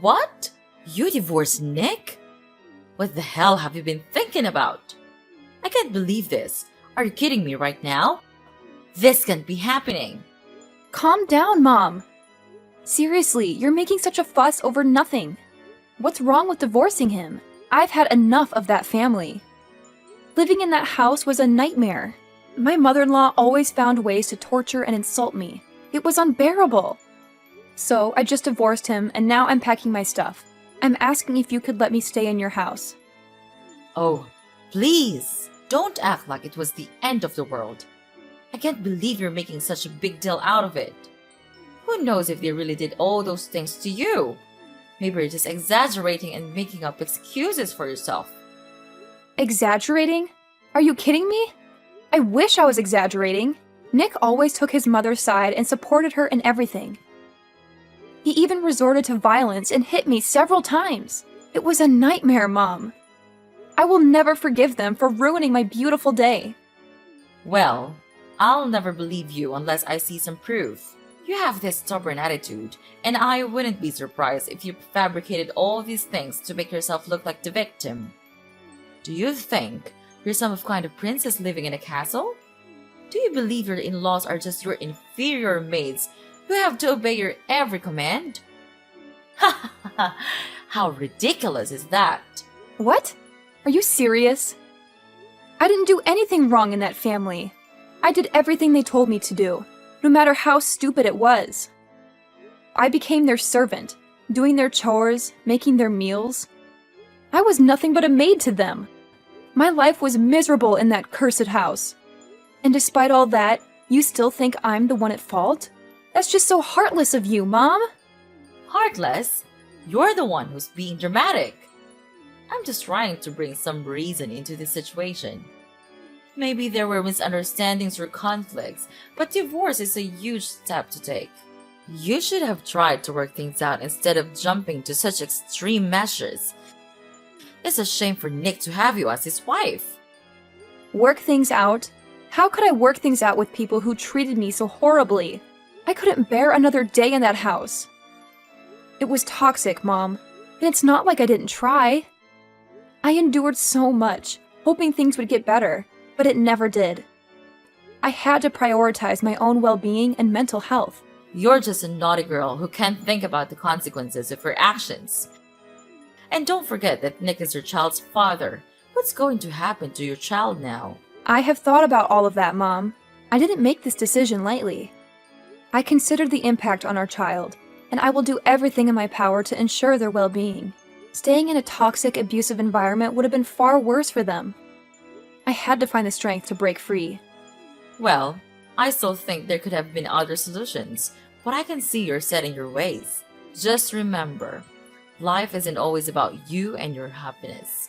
What? You divorced Nick? What the hell have you been thinking about? I can't believe this. Are you kidding me right now? This can't be happening. Calm down, Mom. Seriously, you're making such a fuss over nothing. What's wrong with divorcing him? I've had enough of that family. Living in that house was a nightmare. My mother-in-law always found ways to torture and insult me. It was unbearable. So I just divorced him, and now I'm packing my stuff. I'm asking if you could let me stay in your house. Oh, please, don't act like it was the end of the world. I can't believe you're making such a big deal out of it. Who knows if they really did all those things to you? Maybe you're just exaggerating and making up excuses for yourself. Exaggerating? Are you kidding me? I wish I was exaggerating. Nick always took his mother's side and supported her in everything. He even resorted to violence and hit me several times. It was a nightmare, Mom. I will never forgive them for ruining my beautiful day. Well, I'll never believe you unless I see some proof. You have this stubborn attitude, and I wouldn't be surprised if you fabricated all these things to make yourself look like the victim. Do you think you're some kind of princess living in a castle? Do you believe your in-laws are just your inferior maids who have to obey your every command? Ha ha ha! How ridiculous is that? What? Are you serious? I didn't do anything wrong in that family. I did everything they told me to do, no matter how stupid it was. I became their servant, doing their chores, making their meals. I was nothing but a maid to them. My life was miserable in that cursed house. And despite all that, you still think I'm the one at fault? That's just so heartless of you, Mom. Heartless? You're the one who's being dramatic. I'm just trying to bring some reason into this situation. Maybe there were misunderstandings or conflicts, but divorce is a huge step to take. You should have tried to work things out instead of jumping to such extreme measures. It's a shame for Nick to have you as his wife. Work things out? How could I work things out with people who treated me so horribly? I couldn't bear another day in that house. It was toxic, Mom, and it's not like I didn't try. I endured so much, hoping things would get better, but it never did. I had to prioritize my own well-being and mental health. You're just a naughty girl who can't think about the consequences of her actions. And don't forget that Nick is your child's father. What's going to happen to your child now? I have thought about all of that, Mom. I didn't make this decision lightly. I considered the impact on our child, and I will do everything in my power to ensure their well-being. Staying in a toxic, abusive environment would have been far worse for them. I had to find the strength to break free. Well, I still think there could have been other solutions, but I can see you're set in your ways. Just remember, life isn't always about you and your happiness.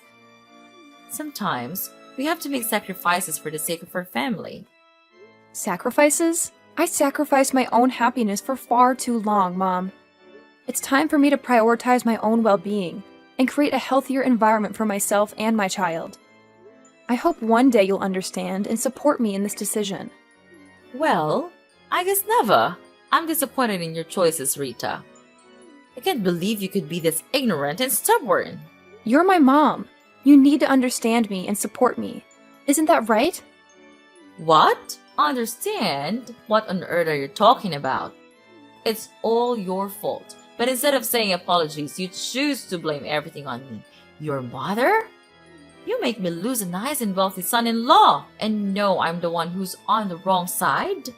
Sometimes, we have to make sacrifices for the sake of our family. Sacrifices? I sacrificed my own happiness for far too long, Mom. It's time for me to prioritize my own well-being and create a healthier environment for myself and my child. I hope one day you'll understand and support me in this decision. Well, I guess never. I'm disappointed in your choices, Rita. I can't believe you could be this ignorant and stubborn. You're my mom. You need to understand me and support me. Isn't that right? What? Understand? What on earth are you talking about? It's all your fault. But instead of saying apologies, you choose to blame everything on me. Your mother? You make me lose a nice and wealthy son-in-law and know I'm the one who's on the wrong side?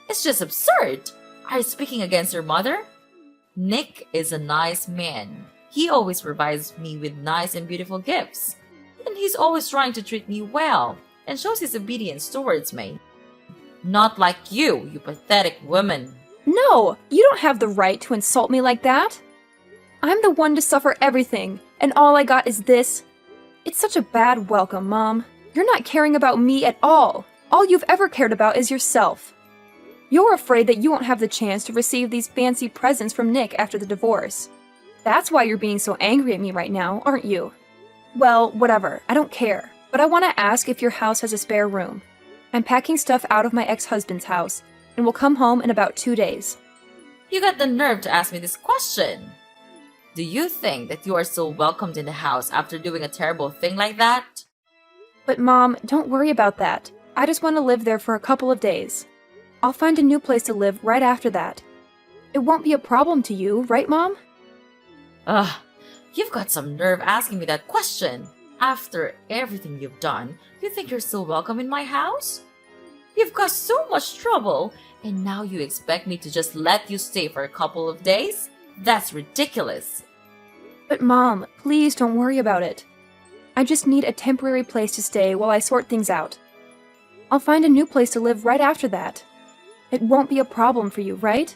It's just absurd. Are you speaking against your mother? Nick is a nice man. He always provides me with nice and beautiful gifts. And he's always trying to treat me well and shows his obedience towards me. Not like you pathetic woman. No, you don't have the right to insult me like that. I'm the one to suffer everything, and all I got is this. It's such a bad welcome, Mom. You're not caring about me at all. All you've ever cared about is yourself. You're afraid that you won't have the chance to receive these fancy presents from Nick after the divorce. That's why you're being so angry at me right now, aren't you? Well, whatever, I don't care. But I want to ask if your house has a spare room. I'm packing stuff out of my ex-husband's house, and will come home in about 2 days. You got the nerve to ask me this question. Do you think that you are still welcomed in the house after doing a terrible thing like that? But Mom, don't worry about that. I just want to live there for a couple of days. I'll find a new place to live right after that. It won't be a problem to you, right, Mom? Ugh, you've got some nerve asking me that question. After everything you've done, you think you're still welcome in my house? You've caused so much trouble, and now you expect me to just let you stay for a couple of days? That's ridiculous. But Mom, please don't worry about it. I just need a temporary place to stay while I sort things out. I'll find a new place to live right after that. It won't be a problem for you, right?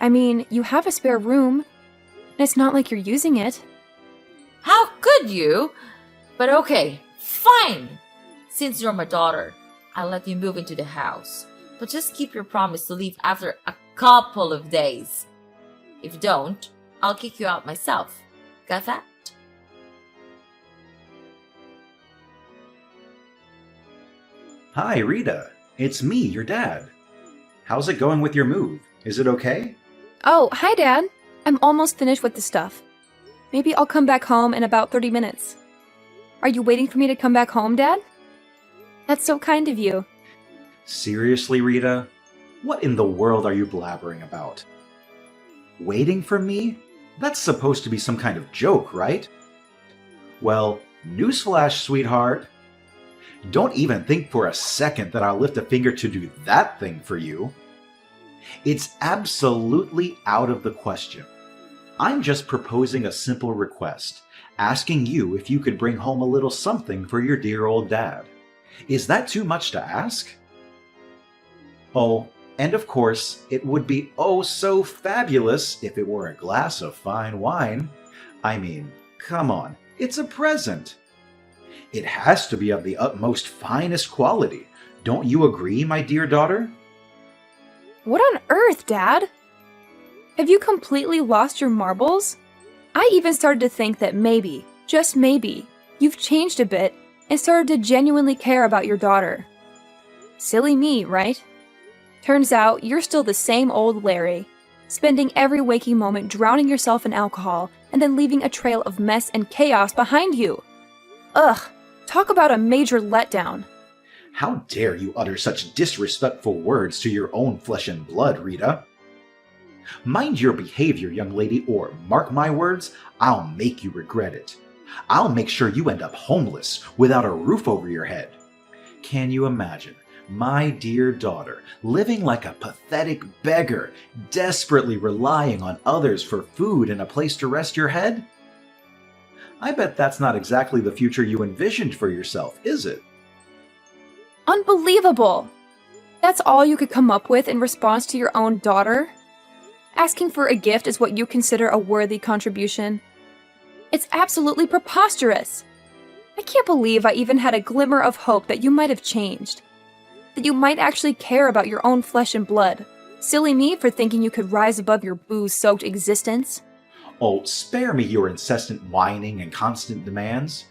I mean, you have a spare room, and it's not like you're using it. How could you? But okay, fine. Since you're my daughter, I'll let you move into the house. But just keep your promise to leave after a couple of days. If you don't, I'll kick you out myself. Got that? Hi, Rita. It's me, your dad. How's it going with your move? Is it okay? Oh, hi, Dad. I'm almost finished with the stuff. Maybe I'll come back home in about 30 minutes. Are you waiting for me to come back home, Dad? That's so kind of you. Seriously, Rita? What in the world are you blabbering about? Waiting for me? That's supposed to be some kind of joke, right? Well, newsflash, sweetheart. Don't even think for a second that I'll lift a finger to do that thing for you. It's absolutely out of the question. I'm just proposing a simple request, asking you if you could bring home a little something for your dear old dad. Is that too much to ask? Oh, and of course, it would be oh so fabulous if it were a glass of fine wine. I mean, come on, it's a present. It has to be of the utmost finest quality. Don't you agree, my dear daughter? What on earth, Dad? Have you completely lost your marbles? I even started to think that maybe, just maybe, you've changed a bit and started to genuinely care about your daughter. Silly me, right? Turns out you're still the same old Larry, spending every waking moment drowning yourself in alcohol and then leaving a trail of mess and chaos behind you. Ugh, talk about a major letdown. How dare you utter such disrespectful words to your own flesh and blood, Rita? Mind your behavior, young lady, or mark my words, I'll make you regret it. I'll make sure you end up homeless, without a roof over your head. Can you imagine my dear daughter living like a pathetic beggar, desperately relying on others for food and a place to rest your head? I bet that's not exactly the future you envisioned for yourself, is it? Unbelievable! That's all you could come up with in response to your own daughter? Asking for a gift is what you consider a worthy contribution? It's absolutely preposterous! I can't believe I even had a glimmer of hope that you might have changed. That you might actually care about your own flesh and blood. Silly me for thinking you could rise above your booze-soaked existence. Oh, spare me your incessant whining and constant demands.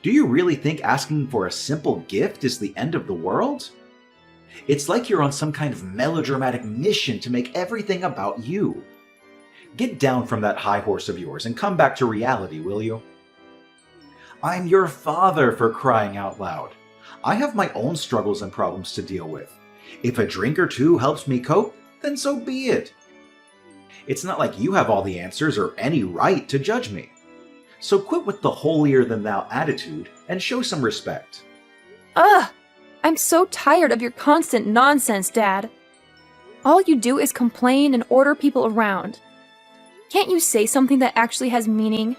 Do you really think asking for a simple gift is the end of the world? It's like you're on some kind of melodramatic mission to make everything about you. Get down from that high horse of yours and come back to reality, will you? I'm your father, for crying out loud. I have my own struggles and problems to deal with. If a drink or two helps me cope, then so be it. It's not like you have all the answers or any right to judge me. So quit with the holier-than-thou attitude and show some respect. Ugh! I'm so tired of your constant nonsense, Dad. All you do is complain and order people around. Can't you say something that actually has meaning?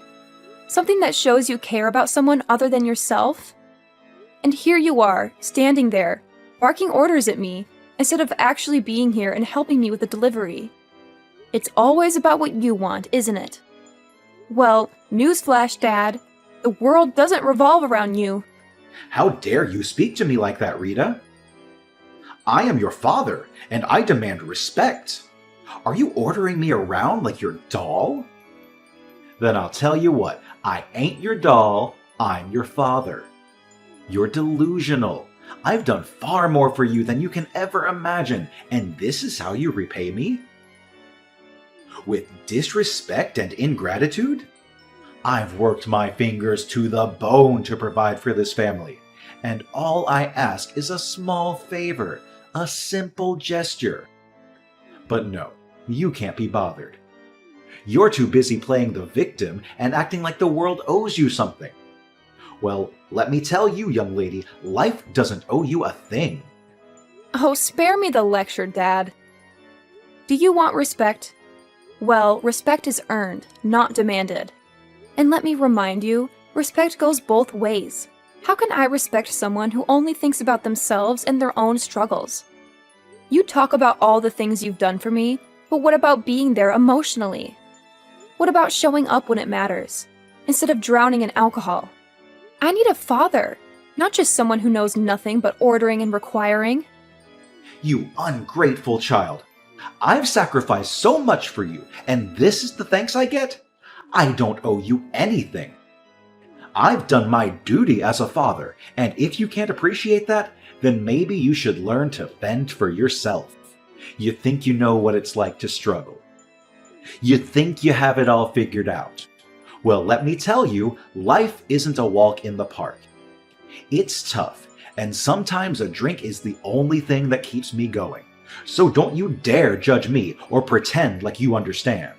Something that shows you care about someone other than yourself? And here you are, standing there, barking orders at me, instead of actually being here and helping me with the delivery. It's always about what you want, isn't it? Well, newsflash, Dad. The world doesn't revolve around you. How dare you speak to me like that, Rita? I am your father, and I demand respect. Are you ordering me around like your doll? Then I'll tell you what, I ain't your doll, I'm your father. You're delusional. I've done far more for you than you can ever imagine, and this is how you repay me? With disrespect and ingratitude? I've worked my fingers to the bone to provide for this family, and all I ask is a small favor, a simple gesture. But no, you can't be bothered. You're too busy playing the victim and acting like the world owes you something. Well, let me tell you, young lady, life doesn't owe you a thing. Oh, spare me the lecture, Dad. Do you want respect? Well, respect is earned, not demanded. And let me remind you, respect goes both ways. How can I respect someone who only thinks about themselves and their own struggles? You talk about all the things you've done for me, but what about being there emotionally? What about showing up when it matters, instead of drowning in alcohol? I need a father, not just someone who knows nothing but ordering and requiring. You ungrateful child. I've sacrificed so much for you, and this is the thanks I get? I don't owe you anything. I've done my duty as a father, and if you can't appreciate that, then maybe you should learn to fend for yourself. You think you know what it's like to struggle. You think you have it all figured out. Well, let me tell you, life isn't a walk in the park. It's tough, and sometimes a drink is the only thing that keeps me going. So don't you dare judge me or pretend like you understand.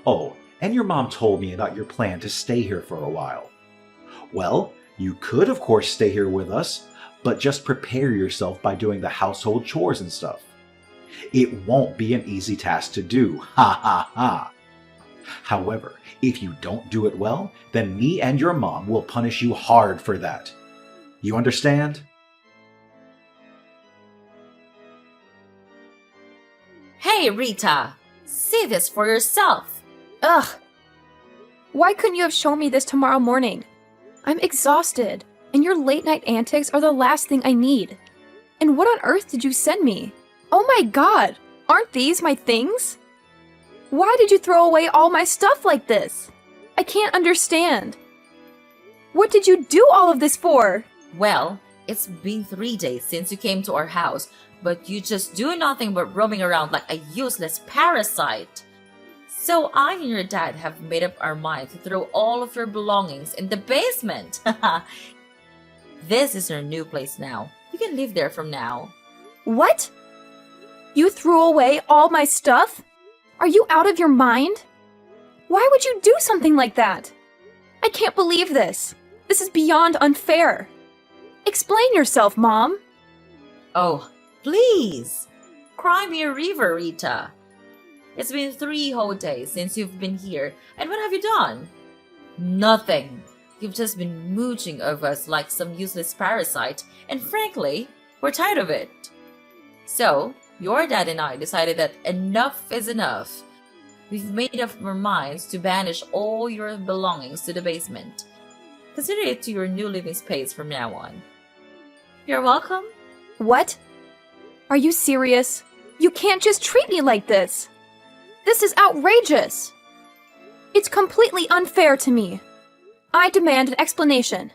Oh, and your mom told me about your plan to stay here for a while. Well, you could of course stay here with us, but just prepare yourself by doing the household chores and stuff. It won't be an easy task to do, ha ha ha. However, if you don't do it well, then me and your mom will punish you hard for that. You understand? Hey, Rita! See this for yourself! Ugh! Why couldn't you have shown me this tomorrow morning? I'm exhausted, and your late-night antics are the last thing I need. And what on earth did you send me? Oh my god! Aren't these my things? Why did you throw away all my stuff like this? I can't understand. What did you do all of this for? Well, it's been 3 days since you came to our house, but you just do nothing but roaming around like a useless parasite. So I and your dad have made up our mind to throw all of your belongings in the basement. This is your new place now. You can live there from now. What? You threw away all my stuff? Are you out of your mind? Why would you do something like that? I can't believe this. This is beyond unfair. Explain yourself, Mom. Oh, please! Cry me a river, Rita. It's been 3 whole days since you've been here, and what have you done? Nothing. You've just been mooching over us like some useless parasite, and frankly, we're tired of it. So, your dad and I decided that enough is enough. We've made up our minds to banish all your belongings to the basement. Consider it to your new living space from now on. You're welcome. What? Are you serious? You can't just treat me like this. This is outrageous. It's completely unfair to me. I demand an explanation.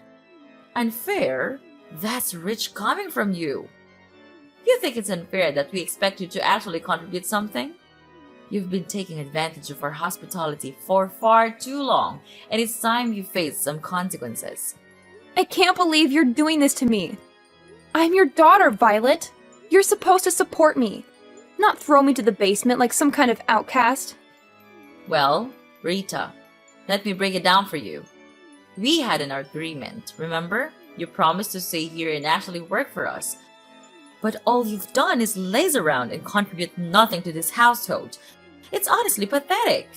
Unfair? That's rich coming from you. You think it's unfair that we expect you to actually contribute something? You've been taking advantage of our hospitality for far too long, and it's time you face some consequences. I can't believe you're doing this to me. I'm your daughter, Violet. You're supposed to support me, not throw me to the basement like some kind of outcast. Well, Rita, let me break it down for you. We had an agreement, remember? You promised to stay here and actually work for us. But all you've done is laze around and contribute nothing to this household. It's honestly pathetic.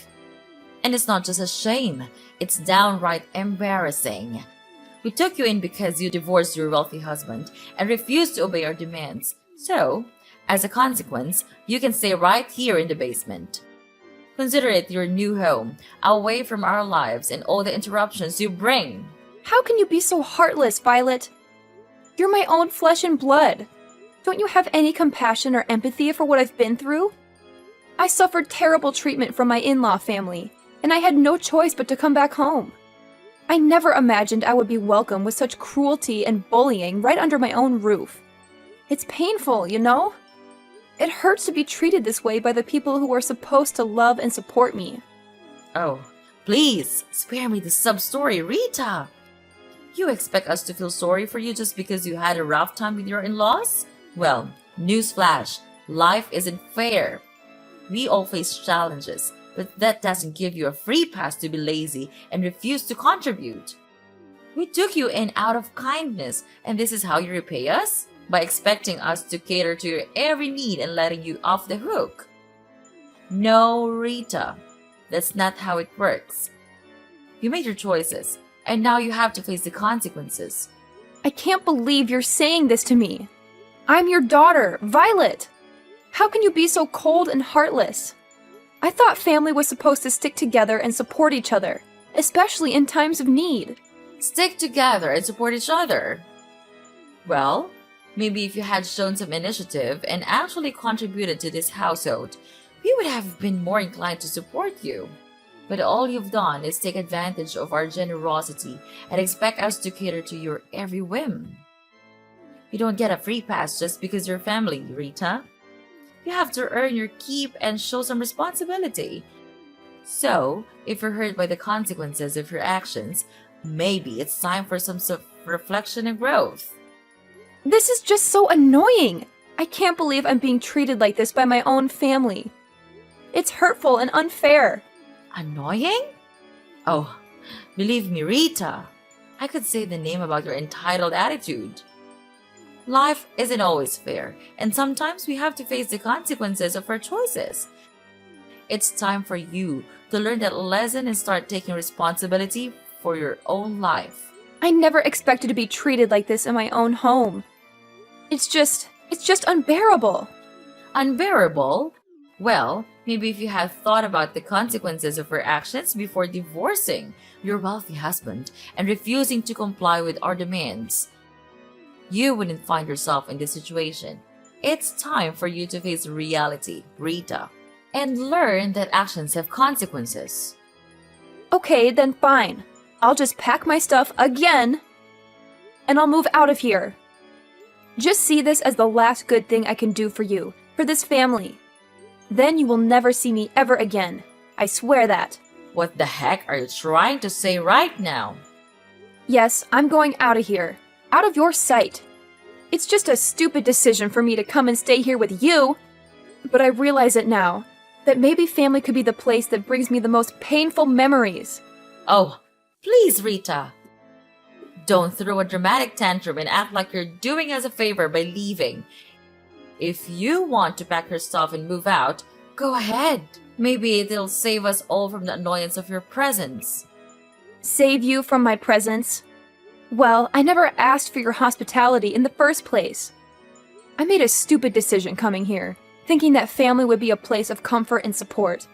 And it's not just a shame, it's downright embarrassing. We took you in because you divorced your wealthy husband and refused to obey our demands. So, as a consequence, you can stay right here in the basement. Consider it your new home, away from our lives and all the interruptions you bring. How can you be so heartless, Violet? You're my own flesh and blood. Don't you have any compassion or empathy for what I've been through? I suffered terrible treatment from my in-law family, and I had no choice but to come back home. I never imagined I would be welcomed with such cruelty and bullying right under my own roof. It's painful, you know? It hurts to be treated this way by the people who are supposed to love and support me. Oh, please, spare me the sub-story, Rita! You expect us to feel sorry for you just because you had a rough time with your in-laws? Well, newsflash, life isn't fair. We all face challenges, but that doesn't give you a free pass to be lazy and refuse to contribute. We took you in out of kindness, and this is how you repay us? By expecting us to cater to your every need and letting you off the hook. No, Rita. That's not how it works. You made your choices, and now you have to face the consequences. I can't believe you're saying this to me. I'm your daughter, Violet. How can you be so cold and heartless? I thought family was supposed to stick together and support each other, especially in times of need. Stick together and support each other. Well, maybe if you had shown some initiative and actually contributed to this household, we would have been more inclined to support you. But all you've done is take advantage of our generosity and expect us to cater to your every whim. You don't get a free pass just because you're family, Rita. You have to earn your keep and show some responsibility. So, if you're hurt by the consequences of your actions, maybe it's time for some self-reflection and growth. This is just so annoying. I can't believe I'm being treated like this by my own family. It's hurtful and unfair. Annoying? Oh, believe me, Rita. I could say the name about your entitled attitude. Life isn't always fair, and sometimes we have to face the consequences of our choices. It's time for you to learn that lesson and start taking responsibility for your own life. I never expected to be treated like this in my own home. It's just unbearable. Unbearable? Well, maybe if you had thought about the consequences of your actions before divorcing your wealthy husband and refusing to comply with our demands, you wouldn't find yourself in this situation. It's time for you to face reality, Rita, and learn that actions have consequences. Okay, then fine. I'll just pack my stuff again, and I'll move out of here. Just see this as the last good thing I can do for you, for this family. Then you will never see me ever again. I swear that. What the heck are you trying to say right now? Yes, I'm going out of here. Out of your sight. It's just a stupid decision for me to come and stay here with you. But I realize it now, that maybe family could be the place that brings me the most painful memories. Oh, please, Rita. Don't throw a dramatic tantrum and act like you're doing us a favor by leaving. If you want to pack your stuff and move out, go ahead. Maybe it'll save us all from the annoyance of your presence. Save you from my presence? Well, I never asked for your hospitality in the first place. I made a stupid decision coming here, thinking that family would be a place of comfort and support.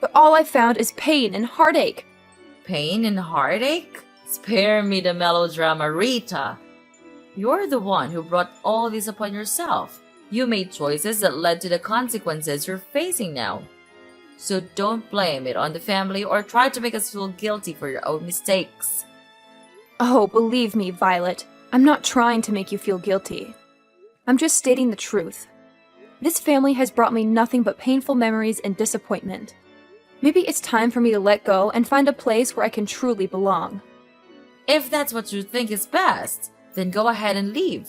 But all I found is pain and heartache. Pain and heartache? Spare me the melodrama, Rita. You're the one who brought all this upon yourself. You made choices that led to the consequences you're facing now. So don't blame it on the family or try to make us feel guilty for your own mistakes. Oh, believe me, Violet, I'm not trying to make you feel guilty. I'm just stating the truth. This family has brought me nothing but painful memories and disappointment. Maybe it's time for me to let go and find a place where I can truly belong. If that's what you think is best, then go ahead and leave.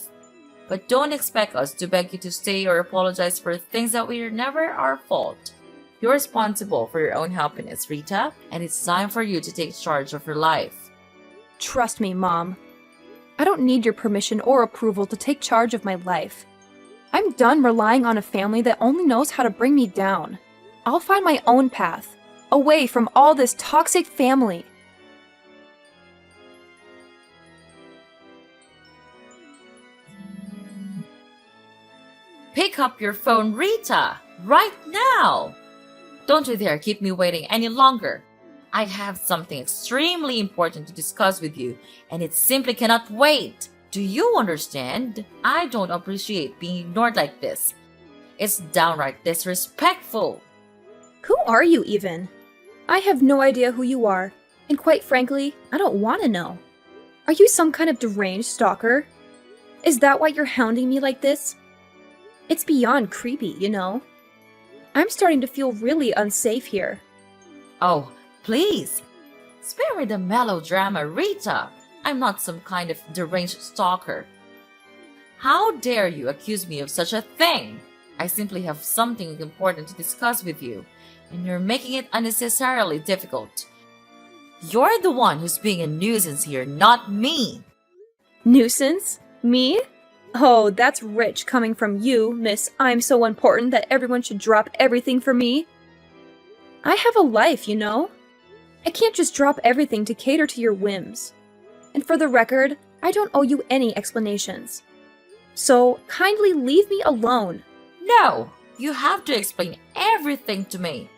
But don't expect us to beg you to stay or apologize for things that were never our fault. You're responsible for your own happiness, Rita, and it's time for you to take charge of your life. Trust me, Mom. I don't need your permission or approval to take charge of my life. I'm done relying on a family that only knows how to bring me down. I'll find my own path, away from all this toxic family. Pick up your phone, Rita, right now! Don't you dare keep me waiting any longer. I have something extremely important to discuss with you, and it simply cannot wait. Do you understand? I don't appreciate being ignored like this. It's downright disrespectful. Who are you even? I have no idea who you are, and quite frankly, I don't want to know. Are you some kind of deranged stalker? Is that why you're hounding me like this? It's beyond creepy, you know? I'm starting to feel really unsafe here. Oh, please! Spare me the melodrama, Rita! I'm not some kind of deranged stalker. How dare you accuse me of such a thing? I simply have something important to discuss with you, and you're making it unnecessarily difficult. You're the one who's being a nuisance here, not me! Nuisance? Me? Oh, that's rich coming from you, Miss I'm so important that everyone should drop everything for me. I have a life, you know? I can't just drop everything to cater to your whims. And for the record, I don't owe you any explanations. So, kindly leave me alone. No! You have to explain everything to me!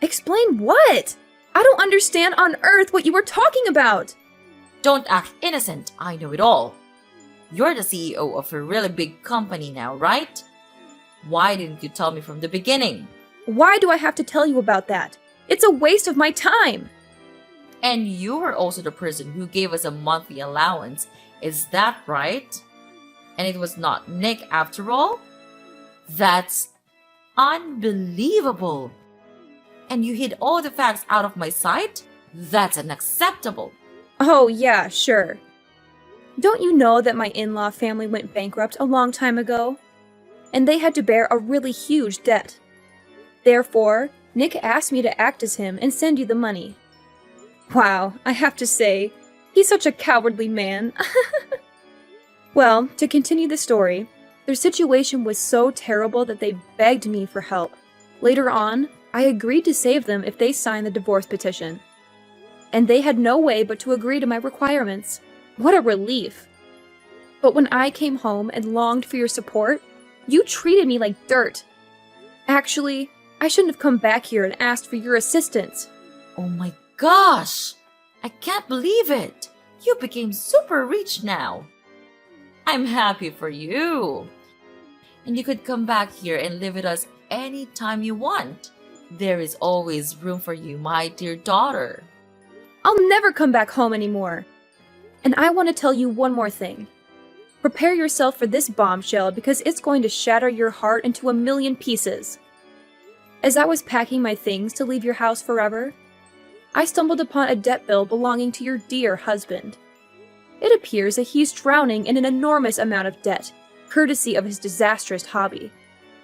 Explain what? I don't understand on earth what you were talking about. Don't act innocent, I know it all. You're the CEO of a really big company now, right? Why didn't you tell me from the beginning? Why do I have to tell you about that? It's a waste of my time. And you were also the person who gave us a monthly allowance, is that right? And it was not Nick after all? That's unbelievable! And you hid all the facts out of my sight? That's unacceptable! Oh, yeah, sure. Don't you know that my in-law family went bankrupt a long time ago? And they had to bear a really huge debt. Therefore, Nick asked me to act as him and send you the money. Wow, I have to say, he's such a cowardly man. Well, to continue the story, their situation was so terrible that they begged me for help. Later on, I agreed to save them if they signed the divorce petition. And they had no way but to agree to my requirements. What a relief! But when I came home and longed for your support, you treated me like dirt. Actually, I shouldn't have come back here and asked for your assistance. Oh my gosh! I can't believe it! You became super rich now! I'm happy for you! And you could come back here and live with us anytime you want. There is always room for you, my dear daughter. I'll never come back home anymore. And I want to tell you one more thing. Prepare yourself for this bombshell because it's going to shatter your heart into a million pieces. As I was packing my things to leave your house forever, I stumbled upon a debt bill belonging to your dear husband. It appears that he's drowning in an enormous amount of debt, courtesy of his disastrous hobby.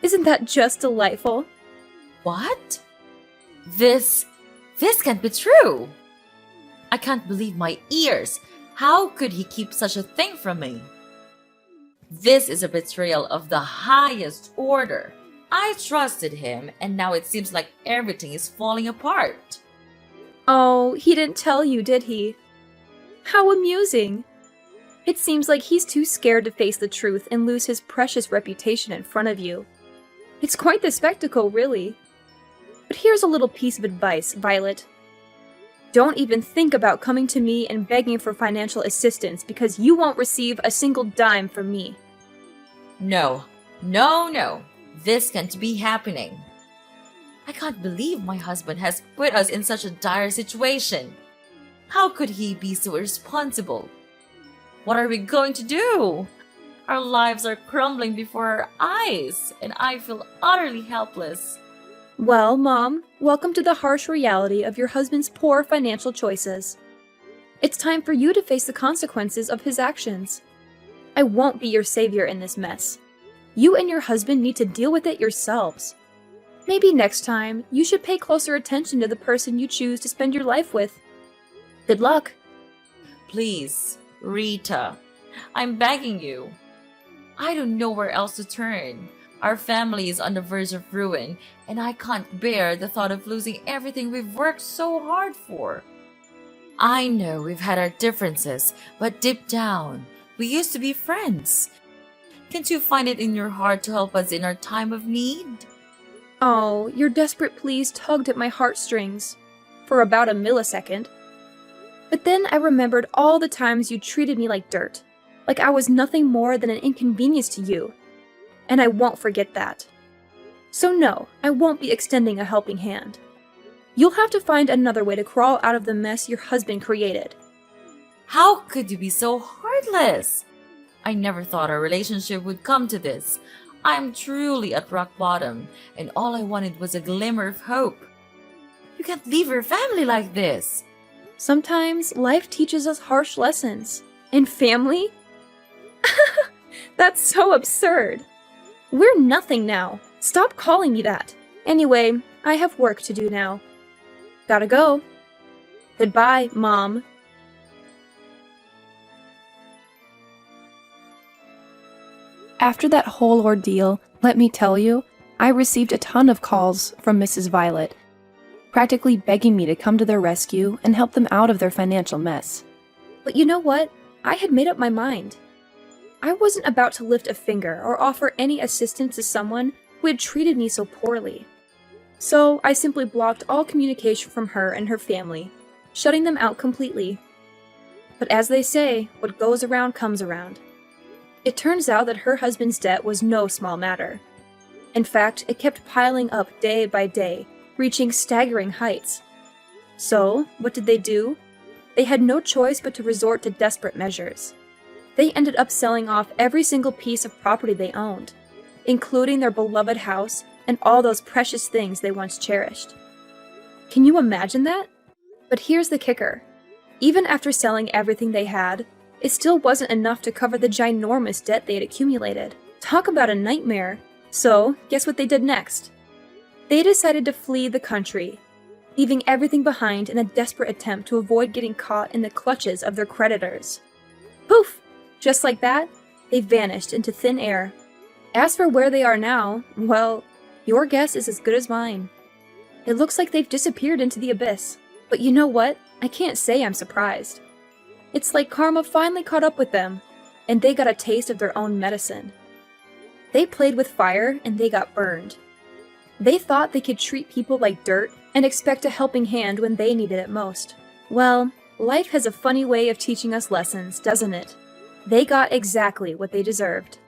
Isn't that just delightful? What? This can't be true! I can't believe my ears! How could he keep such a thing from me? This is a betrayal of the highest order. I trusted him, and now it seems like everything is falling apart. Oh, he didn't tell you, did he? How amusing! It seems like he's too scared to face the truth and lose his precious reputation in front of you. It's quite the spectacle, really. But here's a little piece of advice, Violet. Don't even think about coming to me and begging for financial assistance because you won't receive a single dime from me. No, no, no. This can't be happening. I can't believe my husband has put us in such a dire situation. How could he be so irresponsible? What are we going to do? Our lives are crumbling before our eyes, and I feel utterly helpless. Well, Mom, welcome to the harsh reality of your husband's poor financial choices. It's time for you to face the consequences of his actions. I won't be your savior in this mess. You and your husband need to deal with it yourselves. Maybe next time, you should pay closer attention to the person you choose to spend your life with. Good luck. Please, Rita, I'm begging you. I don't know where else to turn. Our family is on the verge of ruin, and I can't bear the thought of losing everything we've worked so hard for. I know we've had our differences, but deep down, we used to be friends. Can't you find it in your heart to help us in our time of need? Oh, your desperate pleas tugged at my heartstrings. For about a millisecond. But then I remembered all the times you treated me like dirt. Like I was nothing more than an inconvenience to you. And I won't forget that. So no, I won't be extending a helping hand. You'll have to find another way to crawl out of the mess your husband created. How could you be so heartless? I never thought our relationship would come to this. I'm truly at rock bottom, and all I wanted was a glimmer of hope. You can't leave your family like this. Sometimes life teaches us harsh lessons. And family? That's so absurd. We're nothing now. Stop calling me that. Anyway, I have work to do now. Gotta go. Goodbye, Mom. After that whole ordeal, let me tell you, I received a ton of calls from Mrs. Violet, practically begging me to come to their rescue and help them out of their financial mess. But you know what? I had made up my mind. I wasn't about to lift a finger or offer any assistance to someone who had treated me so poorly. So I simply blocked all communication from her and her family, shutting them out completely. But as they say, what goes around comes around. It turns out that her husband's debt was no small matter. In fact, it kept piling up day by day, reaching staggering heights. So, what did they do? They had no choice but to resort to desperate measures. They ended up selling off every single piece of property they owned, including their beloved house and all those precious things they once cherished. Can you imagine that? But here's the kicker. Even after selling everything they had, it still wasn't enough to cover the ginormous debt they had accumulated. Talk about a nightmare. So, guess what they did next? They decided to flee the country, leaving everything behind in a desperate attempt to avoid getting caught in the clutches of their creditors. Poof! Just like that, they vanished into thin air. As for where they are now, well, your guess is as good as mine. It looks like they've disappeared into the abyss. But you know what? I can't say I'm surprised. It's like karma finally caught up with them, and they got a taste of their own medicine. They played with fire, and they got burned. They thought they could treat people like dirt and expect a helping hand when they needed it most. Well, life has a funny way of teaching us lessons, doesn't it? They got exactly what they deserved.